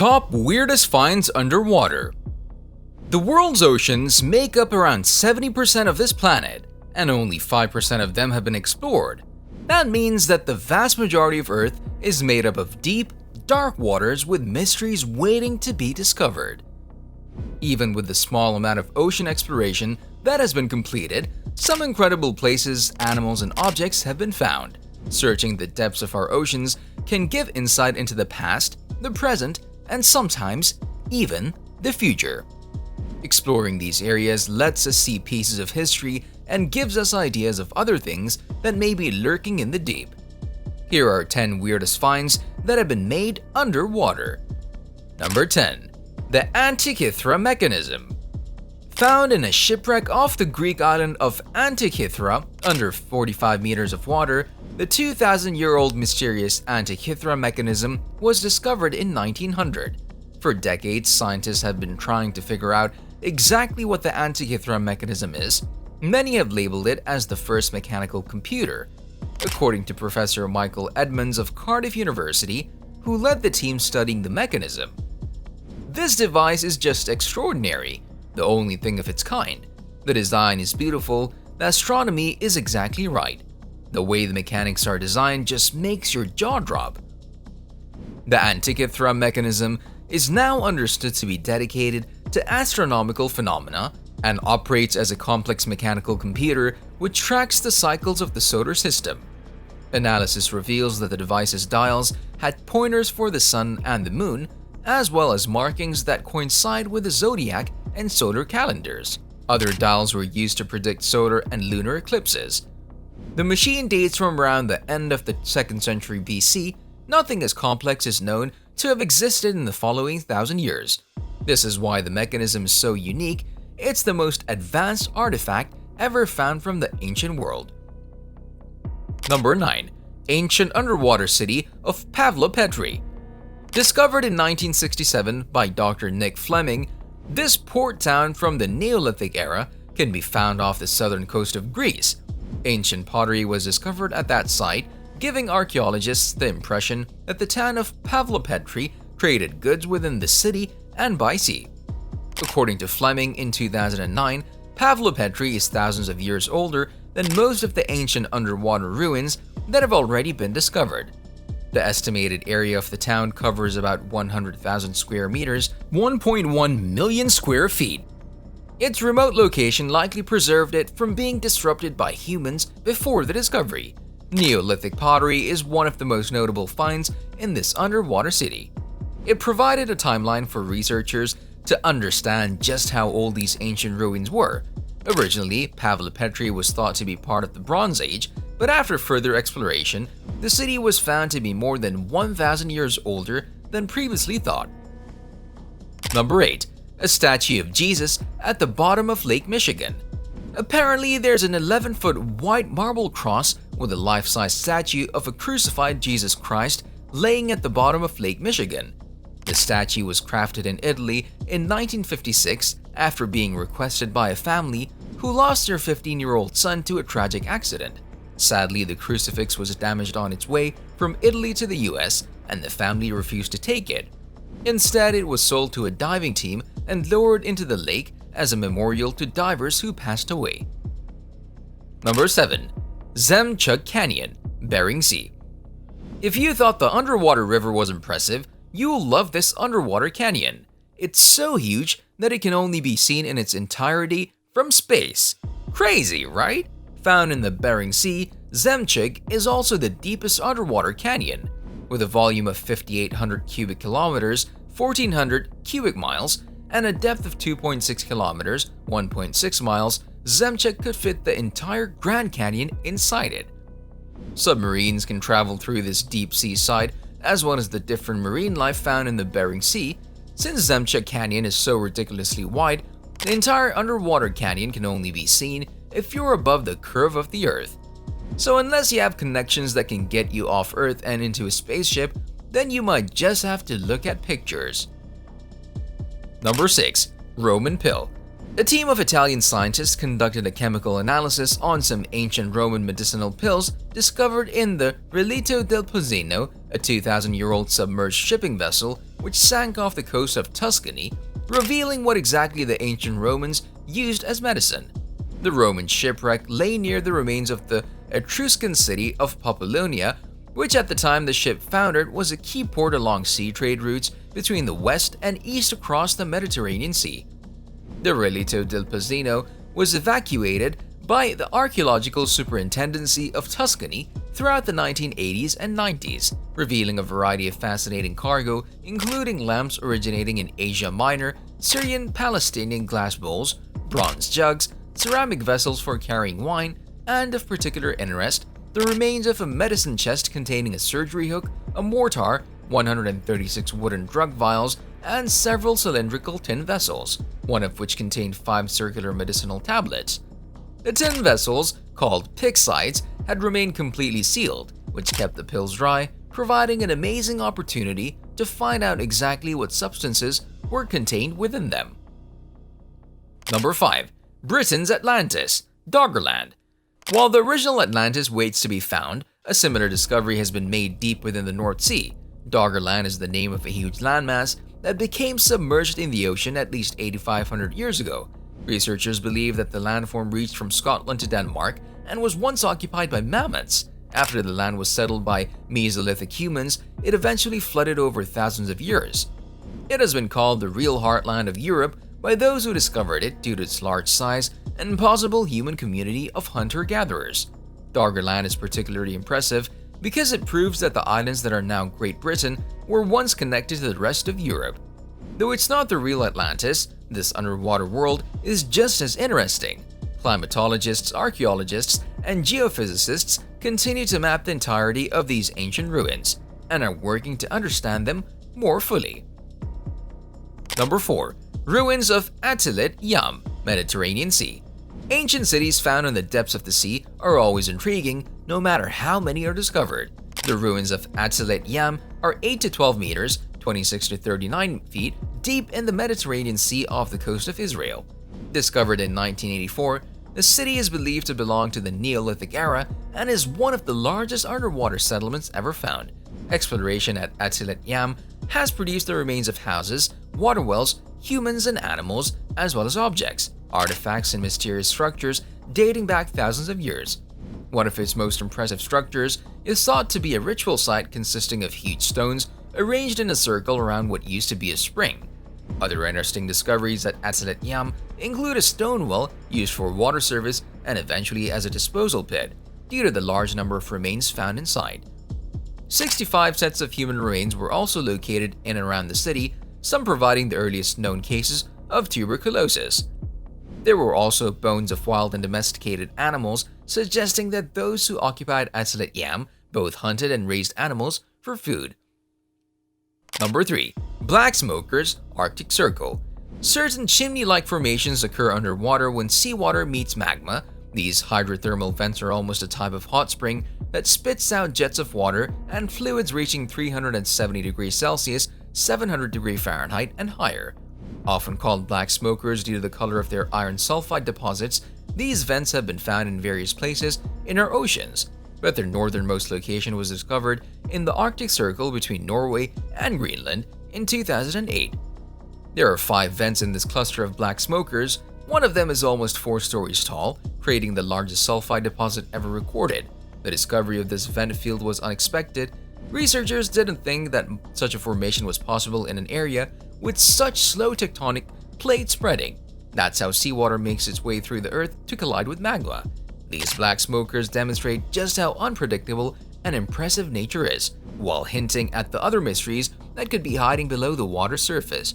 Top weirdest finds underwater. The world's oceans make up around 70% of this planet, and only 5% of them have been explored. That means that the vast majority of Earth is made up of deep, dark waters with mysteries waiting to be discovered. Even with the small amount of ocean exploration that has been completed, some incredible places, animals, and objects have been found. Searching the depths of our oceans can give insight into the past, the present, and sometimes even the future. Exploring these areas lets us see pieces of history and gives us ideas of other things that may be lurking in the deep. Here are 10 weirdest finds that have been made underwater. Number 10. The Antikythera mechanism. Found in a shipwreck off the Greek island of ANTIKYTHERA under 45 meters of water, the 2,000-year-old mysterious Antikythera mechanism was discovered in 1900. For decades, scientists have been trying to figure out exactly what the Antikythera mechanism is. Many have labeled it as the first mechanical computer. According to Professor Michael Edmonds of Cardiff University, who led the team studying the mechanism, this device is just extraordinary, the only thing of its kind. The design is beautiful, the astronomy is exactly right. The way the mechanics are designed just makes your jaw drop. The Antikythera mechanism is now understood to be dedicated to astronomical phenomena and operates as a complex mechanical computer which tracks the cycles of the solar system. Analysis reveals that the device's dials had pointers for the sun and the moon, as well as markings that coincide with the zodiac and solar calendars. Other dials were used to predict solar and lunar eclipses. The machine dates from around the end of the 2nd century BC. Nothing as complex is known to have existed in the following 1,000 years. This is why the mechanism is so unique. It's the most advanced artifact ever found from the ancient world. Number 9. Ancient underwater city of PAVLOPETRI. Discovered in 1967 by Dr. Nick Fleming, this port town from the Neolithic era can be found off the southern coast of Greece. Ancient pottery was discovered at that site, giving archaeologists the impression that the town of PAVLOPETRI traded goods within the city and by sea. According to Fleming in 2009, PAVLOPETRI is thousands of years older than most of the ancient underwater ruins that have already been discovered. The estimated area of the town covers about 100,000 square meters, 1.1 million square feet. Its remote location likely preserved it from being disrupted by humans before the discovery. Neolithic pottery is one of the most notable finds in this underwater city. It provided a timeline for researchers to understand just how old these ancient ruins were. Originally, PAVLOPETRI was thought to be part of the Bronze Age, but after further exploration, the city was found to be more than 1,000 years older than previously thought. Number 8. A statue of Jesus at the bottom of Lake Michigan. Apparently, there's an 11-foot white marble cross with a life-size statue of a crucified Jesus Christ laying at the bottom of Lake Michigan. The statue was crafted in Italy in 1956 after being requested by a family who lost their 15-year-old son to a tragic accident. Sadly, the crucifix was damaged on its way from Italy to the US, and the family refused to take it. Instead, it was sold to a diving team and lowered into the lake as a memorial to divers who passed away. Number 7. ZHEMCHUG Canyon, Bering Sea. If you thought the underwater river was impressive, you'll love this underwater canyon. It's so huge that it can only be seen in its entirety from space. Crazy, right? Found in the Bering Sea, ZHEMCHUG is also the deepest underwater canyon. With a volume of 5,800 cubic kilometers, 1,400 cubic miles, and a depth of 2.6 kilometers, 1.6 miles, ZHEMCHUG could fit the entire Grand Canyon inside it. Submarines can travel through this deep sea site, as well as the different marine life found in the Bering Sea. Since ZHEMCHUG Canyon is so ridiculously wide, the entire underwater canyon can only be seen if you're above the curve of the Earth. So unless you have connections that can get you off Earth and into a spaceship, then you might just have to look at pictures. Number 6. Roman Pill. A team of Italian scientists conducted a chemical analysis on some ancient Roman medicinal pills discovered in the Relito del Pozzino, a 2,000-year-old submerged shipping vessel which sank off the coast of Tuscany, revealing what exactly the ancient Romans used as medicine. The Roman shipwreck lay near the remains of the Etruscan city of Populonia, which at the time the ship foundered was a key port along sea trade routes between the west and east across the Mediterranean Sea. The Relito del Pozzino was evacuated by the Archaeological Superintendency of Tuscany throughout the 1980s and 90s, revealing a variety of fascinating cargo, including lamps originating in Asia Minor, Syrian-Palestinian glass bowls, bronze jugs, ceramic vessels for carrying wine, and of particular interest, the remains of a medicine chest containing a surgery hook, a mortar, 136 wooden drug vials, and several cylindrical tin vessels, one of which contained 5 circular medicinal tablets. The tin vessels, called pyxides, had remained completely sealed, which kept the pills dry, providing an amazing opportunity to find out exactly what substances were contained within them. Number 5. Britain's Atlantis, Doggerland. While the original Atlantis waits to be found, a similar discovery has been made deep within the North Sea. Doggerland is the name of a huge landmass that became submerged in the ocean at least 8,500 years ago. Researchers believe that the landform reached from Scotland to Denmark and was once occupied by mammoths. After the land was settled by Mesolithic humans, it eventually flooded over thousands of years. It has been called the real heartland of Europe by those who discovered it due to its large size and possible human community of hunter-gatherers. Doggerland is particularly impressive because it proves that the islands that are now Great Britain were once connected to the rest of Europe. Though it's not the real Atlantis, this underwater world is just as interesting. Climatologists, archaeologists, and geophysicists continue to map the entirety of these ancient ruins and are working to understand them more fully. Number 4. Ruins of ATLIT, Yam, Mediterranean Sea. Ancient cities found in the depths of the sea are always intriguing, no matter how many are discovered. The ruins of ATLIT Yam are 8 to 12 meters, 26 to 39 feet deep in the Mediterranean Sea off the coast of Israel. Discovered in 1984, the city is believed to belong to the Neolithic era and is one of the largest underwater settlements ever found. Exploration at ATLIT Yam has produced the remains of houses, water wells, humans and animals, as well as objects, artifacts, and mysterious structures dating back thousands of years. One of its most impressive structures is thought to be a ritual site consisting of huge stones arranged in a circle around what used to be a spring. Other interesting discoveries at ATLIT Yam include a stone well used for water service and eventually as a disposal pit, due to the large number of remains found inside. 65 sets of human remains were also located in and around the city, some providing the earliest known cases of tuberculosis. There were also bones of wild and domesticated animals, suggesting that those who occupied ATLIT Yam both hunted and raised animals for food. Number 3. Black Smokers, Arctic Circle. Certain chimney-like formations occur underwater when seawater meets magma. These hydrothermal vents are almost a type of hot spring that spits out jets of water and fluids reaching 370 degrees Celsius, 700 degrees Fahrenheit, and higher. Often called black smokers due to the color of their iron sulfide deposits, these vents have been found in various places in our oceans, but their northernmost location was discovered in the Arctic Circle between Norway and Greenland in 2008. There are 5 vents in this cluster of black smokers. One of them is almost 4 stories tall, creating the largest sulfide deposit ever recorded. The discovery of this vent field was unexpected. Researchers didn't think that such a formation was possible in an area with such slow tectonic plate spreading. That's how seawater makes its way through the earth to collide with magma. These black smokers demonstrate just how unpredictable and impressive nature is, while hinting at the other mysteries that could be hiding below the water surface.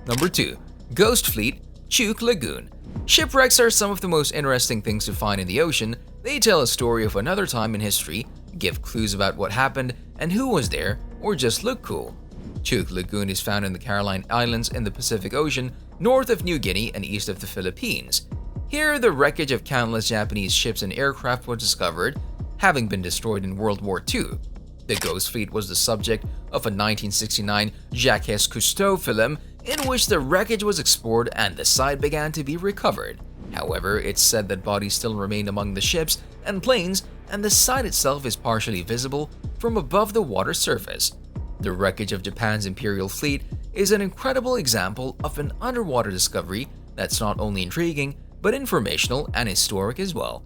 Number 2. Ghost Fleet, CHUUK Lagoon. Shipwrecks are some of the most interesting things to find in the ocean. They tell a story of another time in history, give clues about what happened and who was there, or just look cool. CHUUK Lagoon is found in the Caroline Islands in the Pacific Ocean, north of New Guinea and east of the Philippines. Here, the wreckage of countless Japanese ships and aircraft was discovered, having been destroyed in World War II. The Ghost Fleet was the subject of a 1969 Jacques Cousteau film in which the wreckage was explored and the site began to be recovered. However, it's said that bodies still remain among the ships and planes, and the site itself is partially visible from above the water surface. The wreckage of Japan's imperial fleet is an incredible example of an underwater discovery that's not only intriguing, but informational and historic as well.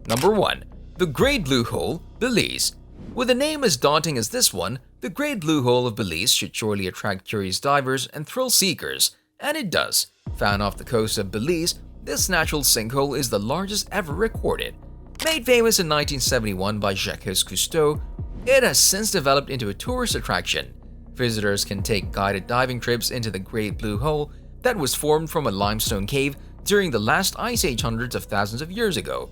Number 1. The Great Blue Hole, Belize. With a name as daunting as this one, the Great Blue Hole of Belize should surely attract curious divers and thrill seekers, and it does. Found off the coast of Belize, this natural sinkhole is the largest ever recorded. Made famous in 1971 by Jacques Cousteau, it has since developed into a tourist attraction. Visitors can take guided diving trips into the Great Blue Hole that was formed from a limestone cave during the last ice age hundreds of thousands of years ago.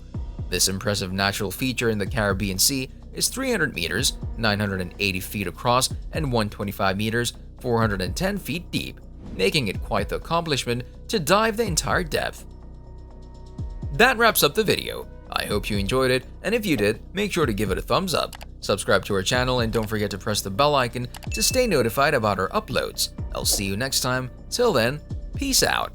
This impressive natural feature in the Caribbean Sea is 300 meters, 980 feet across, and 125 meters, 410 feet deep, making it quite the accomplishment to dive the entire depth. That wraps up the video. I hope you enjoyed it, and if you did, make sure to give it a thumbs up. Subscribe to our channel and don't forget to press the bell icon to stay notified about our uploads. I'll see you next time. Till then, peace out.